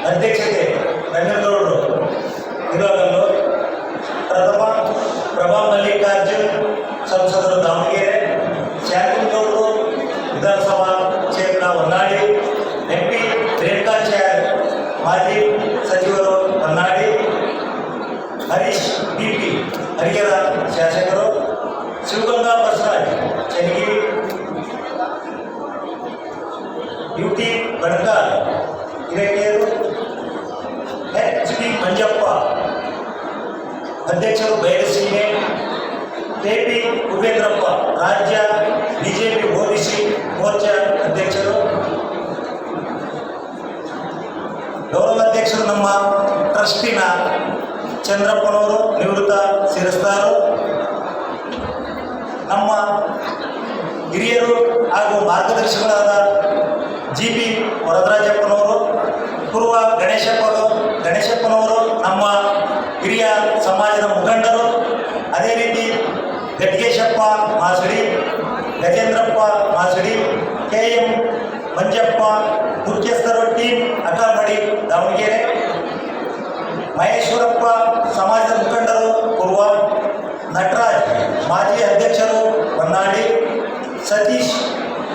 ಅಧ್ಯಕ್ಷತೆ ರಂಗನಗೌಡರು ಇರೋದನ್ನು ಪ್ರಥಮ ಪ್ರಭಾ ಮಲ್ಲಿಕಾರ್ಜುನ್ ಸಂಸದರು ದಾವಣಗೆರೆ, ಶಾಂತಿಗೌಡರು ವಿಧಾನಸಭಾ ಕ್ಷೇತ್ರ ಹೊನ್ನಾಳಿ, MP ರೇಣುಕಾಚಾರ್ಯ ಮಾಜಿ ಸಚಿವರು ಹೊನ್ನಾಳಿ, ಹರೀಶ್ BP ಹರಿಹರ ಶಾಸಕರು, ಶಿವಗಂಗಾ ಬಸವರಾಜ್ ಚನ್ನಗಿರಿ, UT ಬಣಕಾರ್ ಹಿರೇಕೆರೂರು, HB ಮಂಜಪ್ಪ ಅಧ್ಯಕ್ಷರು ಬಯಲುಸೀಮೆ, KP ಉಪೇಂದ್ರಪ್ಪ ರಾಜ್ಯ BJP OBC ಮೋರ್ಚಾ ಅಧ್ಯಕ್ಷರು, ಗೌರವಾಧ್ಯಕ್ಷರು ನಮ್ಮ ಟ್ರಸ್ಟಿನ ಚಂದ್ರಪ್ಪನವರು ನಿವೃತ್ತ ಶಿರಸ್ತಾರು, ನಮ್ಮ ಹಿರಿಯರು ಹಾಗೂ ಮಾರ್ಗದರ್ಶಿಗಳಾದ GP ವರದರಾಜಪ್ಪನವರು, ಪೂರ್ವ ಗಣೇಶಪ್ಪನವರು ನಮ್ಮ ಹಿರಿಯ ಸಮಾಜದ ಮುಖಂಡರು, ಅದೇ ರೀತಿ ಗಟ್ಟಿಗೇಶಪ್ಪ ಮಾಸಡಿ, ಗಜೇಂದ್ರಪ್ಪ ಮಾಸಡಿ, KM ಮಂಜಪ್ಪ ಮುಖ್ಯಸ್ಥರು, ಟೀಮ್ ಅಕಾಮಡಿ ದಾವಣಗೆರೆ, ಮಹೇಶ್ವರಪ್ಪ ಸಮಾಜದ ಮುಖಂಡರು ಪೂರ್ವ, ನಟರಾಜ್ ಮಾಜಿ ಅಧ್ಯಕ್ಷರು ಹೊನ್ನಾಳಿ, ಸತೀಶ್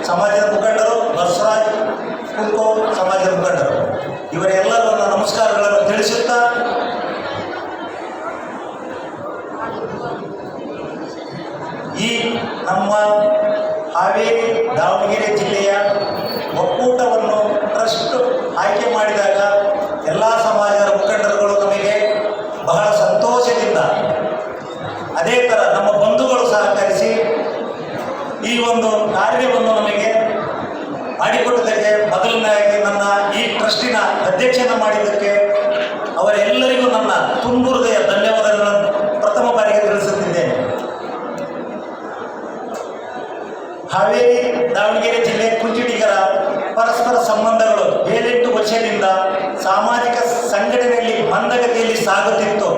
ಸಮಾಜದ ಮುಖಂಡರು, ಬಸವರಾಜ್ ಕುಂಕೋ ಸಮಾಜದ ಮುಖಂಡರು, ಇವರೆಲ್ಲರೂ ನಮಸ್ಕಾರಗಳನ್ನು ತಿಳಿಸುತ್ತಾ ಈ ನಮ್ಮ ಹಾವೇರಿ ದಾವಣಗೆರೆ ಜಿಲ್ಲೆಯ ಒಕ್ಕೂಟವನ್ನು ಟ್ರಸ್ಟ್ ಆಯ್ಕೆ ಮಾಡಿದಾಗ ಎಲ್ಲ ಸಮಾಜದ ಮುಖಂಡರುಗಳು ನಮಗೆ ಬಹಳ ಸಂತೋಷದಿಂದ, ಅದೇ ಥರ ನಮ್ಮ ಬಂಧುಗಳು ಸಹಕರಿಸಿ ಈ ಒಂದು ಕಾರ್ಯವನ್ನು ನಮಗೆ ಮಾಡಿಕೊಟ್ಟದಕ್ಕೆ, ಮೊದಲನೇದಾಗಿ ನನ್ನ ಈ ಟ್ರಸ್ಟಿನ ಅಧ್ಯಕ್ಷನ ಮಾಡಿದ್ದಕ್ಕೆ ಅವರೆಲ್ಲರಿಗೂ ನನ್ನ ತುಂಬು ಹೃದಯ ಧನ್ಯವಾದಗಳನ್ನು ಪ್ರಥಮ ಬಾರಿಗೆ ತಿಳಿಸುತ್ತಿದ್ದೇನೆ. ಹಾವೇರಿ ದಾವಣಗೆರೆ ಜಿಲ್ಲೆ ಕುಂಚಿಟಿಗರ ಪರಸ್ಪರ ಸಂಬಂಧಗಳು 7-8 ವರ್ಷದಿಂದ ಸಾಮಾಜಿಕ ಸಂಘಟನೆಯಲ್ಲಿ ಮಂದಗತಿಯಲ್ಲಿ ಸಾಗುತ್ತಿತ್ತು.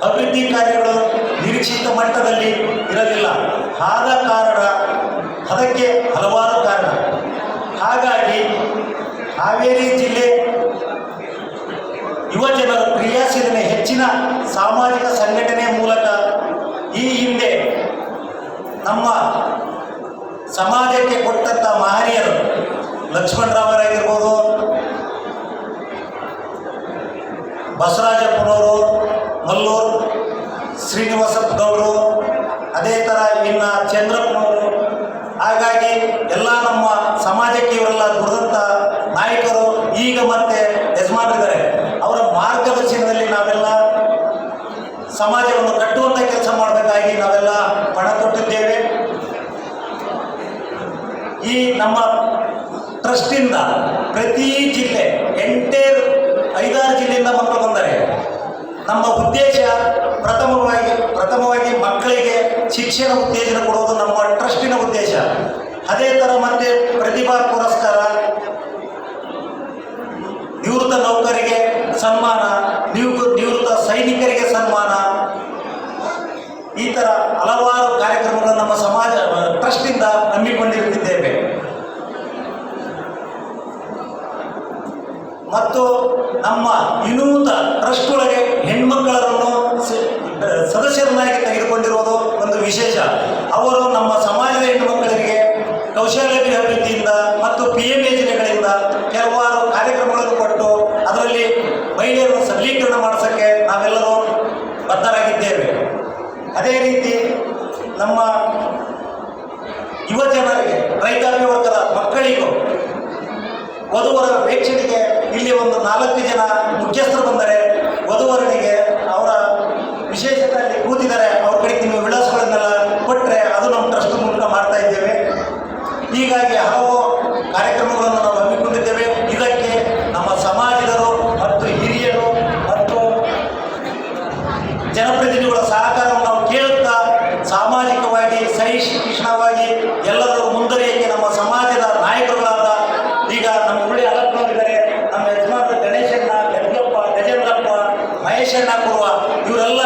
ಅಭಿವೃದ್ಧಿ ಕಾರ್ಯಗಳು ನಿರೀಕ್ಷಿತ ಮಟ್ಟದಲ್ಲಿ ಇರಲಿಲ್ಲ. ಅದಕ್ಕೆ ಹಲವಾರು ಕಾರಣ. ಹಾಗಾಗಿ ಹಾವೇರಿ ಜಿಲ್ಲೆ ಯುವಜನರ ಕ್ರಿಯಾಶೀಲನೆ ಹೆಚ್ಚಿನ ಸಾಮಾಜಿಕ ಸಂಘಟನೆ ಮೂಲಕ ಈ ಹಿಂದೆ ನಮ್ಮ ಸಮಾಜಕ್ಕೆ ಕೊಟ್ಟಂಥ ಮಹನೀಯರು ಲಕ್ಷ್ಮಣರಾವರಾಗಿರ್ಬೋದು, ಬಸವರಾಜಪ್ಪನವರು, ಮಲ್ಲೂರು ಶ್ರೀನಿವಾಸಪ್ಪ ಗೌಡರು, ಅದೇ ಥರ ಇನ್ನು ಚಂದ್ರಪ್ಪನವರು. ಹಾಗಾಗಿ ಎಲ್ಲ ನಮ್ಮ ಸಮಾಜಕ್ಕೆ ಇವರೆಲ್ಲ ದುಡಿದಂಥ ನಾಯಕರು ಈಗ ಮತ್ತೆ ಯಜಮಾನರಿದ್ದಾರೆ. ಅವರ ಮಾರ್ಗದರ್ಶನದಲ್ಲಿ ನಾವೆಲ್ಲ ಸಮಾಜವನ್ನು ಕಟ್ಟುವಂಥ ಕೆಲಸ ಮಾಡಬೇಕಾಗಿ ನಾವೆಲ್ಲ ಪಣ ತೊಟ್ಟಿದ್ದೇವೆ. ಈ ನಮ್ಮ ಟ್ರಸ್ಟಿಂದ ಪ್ರತಿ ಜಿಲ್ಲೆ 5-6 ಜಿಲ್ಲೆಯಿಂದ ಮಕ್ಕಳು ಬಂದರೆ ನಮ್ಮ ಉದ್ದೇಶ ಪ್ರಥಮವಾಗಿ ಮಕ್ಕಳಿಗೆ ಶಿಕ್ಷಣ ಉತ್ತೇಜನ ಕೊಡುವುದು ನಮ್ಮ ಟ್ರಸ್ಟಿನ ಉದ್ದೇಶ. ಅದೇ ಥರ ಮತ್ತೆ ಪ್ರತಿಭಾ ಪುರಸ್ಕಾರ, ನಿವೃತ್ತ ನೌಕರಿಗೆ ಸನ್ಮಾನ, ನಿವೃತ್ತ ಸೈನಿಕರಿಗೆ ಸನ್ಮಾನ, ಈ ಥರ ಹಲವಾರು ಕಾರ್ಯಕ್ರಮಗಳನ್ನು ನಮ್ಮ ಸಮಾಜ ಟ್ರಸ್ಟಿಂದ ಹಮ್ಮಿಕೊಂಡಿರುತ್ತಿದ್ದೇವೆ. ಮತ್ತು ನಮ್ಮ ವಿನೂತ ಟ್ರಸ್ಟ್ ಒಳಗೆ ಹೆಣ್ಮಕ್ಕಳನ್ನು ಸದಸ್ಯರನ್ನಾಗಿ ತೆಗೆದುಕೊಂಡಿರುವುದು ಒಂದು ವಿಶೇಷ. ಅವರು ನಮ್ಮ ಸಮಾಜದ ಹೆಣ್ಣುಮಕ್ಕಳಿಗೆ ಕೌಶಲ್ಯಾಭಿವೃದ್ಧಿಯಿಂದ ಮತ್ತು PM ಯೋಜನೆಗಳಿಂದ ಕೆಲವಾರು ಕಾರ್ಯಕ್ರಮಗಳನ್ನು ಕೊಟ್ಟು ಅದರಲ್ಲಿ ಮಹಿಳೆಯರನ್ನು ಸಬಲೀಕರಣ ಮಾಡಿಸೋಕ್ಕೆ ನಾವೆಲ್ಲರೂ ಬದ್ಧರಾಗಿದ್ದೇವೆ. ಅದೇ ರೀತಿ ನಮ್ಮ ಯುವ ಜನರಿಗೆ, ರೈತಾಪಿ ವರ್ಗದ ಮಕ್ಕಳಿಗೂ, ವಧುವರ ವೀಕ್ಷಣೆಗೆ ಇಲ್ಲಿ ಒಂದು 4 ಜನ ಮುಖ್ಯಸ್ಥರು ಬಂದರೆ ವಧುವರನಿಗೆ ಅವರ ವಿಶೇಷತೆಯಲ್ಲಿ ಕೂತಿದ್ದಾರೆ, ಅವ್ರ ಕಡೆಗೆ ನೀವು ವಿಳಾಸಗಳನ್ನೆಲ್ಲ ಕೊಟ್ಟರೆ ಅದು ನಮ್ಮ ಟ್ರಸ್ಟ್ ಮೂಲಕ ಮಾಡ್ತಾ ಇದ್ದೇವೆ. ಹೀಗಾಗಿ ಹಲವು ಕಾರ್ಯಕ್ರಮಗಳನ್ನು ನಾವು ಹಮ್ಮಿಕೊಂಡಿದ್ದೇವೆ. ಇದಕ್ಕೆ ನಮ್ಮ ಸಮಾಜದರು ಮತ್ತು ಹಿರಿಯರು ಮತ್ತು ಜನಪ್ರತಿನಿಧಿಗಳ ಸಹಕಾರವನ್ನು ನಾವು ಕೇಳುತ್ತಾ ಸಾಮಾಜಿಕವಾಗಿ ಸಹಿಷ್ಣುವಾಗಿ ಎಲ್ಲರೂ ಮುಂದುವರಿಯಕ್ಕೆ ನಮ್ಮ ಸಮಾಜದ ನಾಯಕರುಗಳಾದ ಈಗ ನಮ್ಮ ಹುಳಿ ಅಲಕ್ನವರಿದ್ದಾರೆ, ನಮ್ಮ ಯಜಮಾನರು ಗಣೇಶಣ್ಣ, ಗಜೇಂದ್ರಪ್ಪ, ಮಹೇಶಣ್ಣ, ಇವರೆಲ್ಲ